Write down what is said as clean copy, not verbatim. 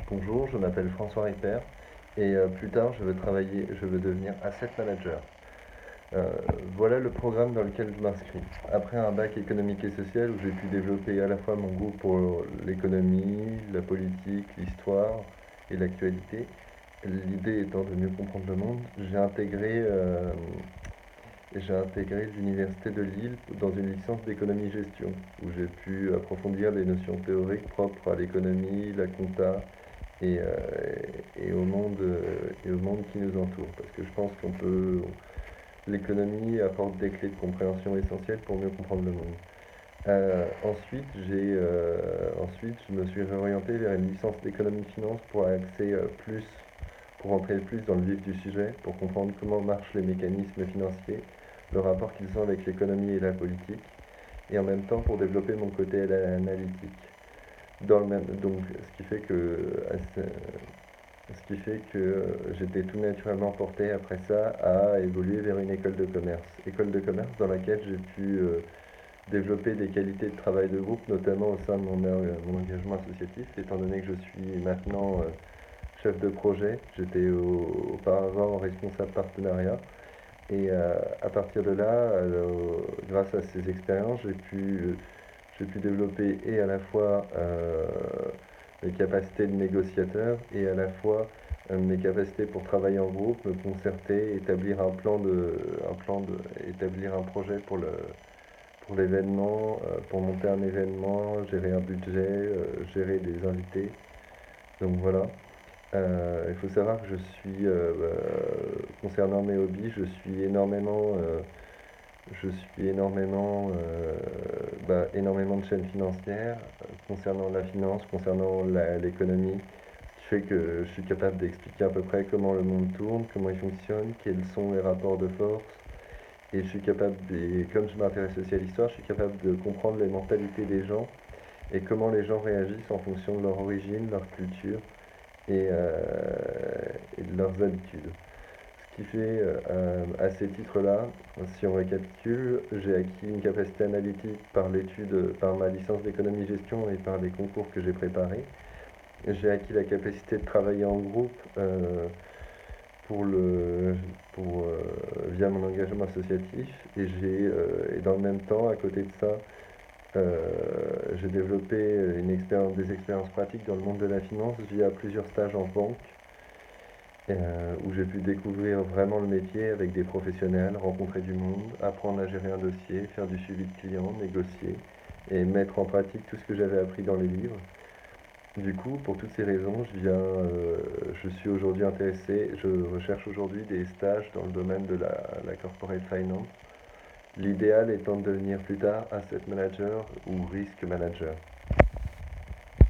Bonjour, je m'appelle François Ripper et plus tard je veux devenir asset manager. Euh, voilà le programme dans lequel je m'inscris. Après un bac économique et social où j'ai pu développer à la fois mon goût pour l'économie, la politique, l'histoire et l'actualité, l'idée étant de mieux comprendre le monde, j'ai intégré l'université de Lille dans une licence d'économie-gestion où j'ai pu approfondir les notions théoriques propres à l'économie, la compta et, euh, et au monde qui nous entoure. Parce que je pense l'économie apporte des clés de compréhension essentielles pour mieux comprendre le monde. Ensuite, je me suis réorienté vers une licence d'économie-finance pour entrer plus dans le vif du sujet, pour comprendre comment marchent les mécanismes financiers, le rapport qu'ils ont avec l'économie et la politique, et en même temps pour développer mon côté analytique. Donc, ce qui fait que j'étais tout naturellement porté après ça à évoluer vers une école de commerce. École de commerce dans laquelle j'ai pu développer des qualités de travail de groupe, notamment au sein de mon engagement associatif, étant donné que je suis maintenant chef de projet. J'étais auparavant responsable partenariat. Et à partir de là, grâce à ces expériences, j'ai pu développer et à la fois mes capacités de négociateur et à la fois mes capacités pour travailler en groupe, me concerter, établir un projet pour l'événement, pour monter un événement, gérer un budget, gérer des invités. Donc voilà. Il faut savoir que concernant mes hobbies, je suis énormément de chaînes financières concernant la finance, l'économie, ce qui fait que je suis capable d'expliquer à peu près comment le monde tourne, comment il fonctionne, quels sont les rapports de force. Et comme je m'intéresse aussi à l'histoire, je suis capable de comprendre les mentalités des gens et comment les gens réagissent en fonction de leur origine, leur culture et de leurs habitudes. Ce qui fait, à ces titres-là, si on récapitule, j'ai acquis une capacité analytique par ma licence d'économie-gestion et par les concours que j'ai préparés. J'ai acquis la capacité de travailler en groupe pour le, via mon engagement associatif et dans le même temps, à côté de ça, j'ai développé des expériences pratiques dans le monde de la finance via plusieurs stages en banque où j'ai pu découvrir vraiment le métier avec des professionnels, rencontrer du monde, apprendre à gérer un dossier, faire du suivi de clients, négocier et mettre en pratique tout ce que j'avais appris dans les livres. Du coup, pour toutes ces raisons, je suis aujourd'hui intéressé, je recherche aujourd'hui des stages dans le domaine de la corporate finance. L'idéal étant de devenir plus tard asset manager ou risk manager.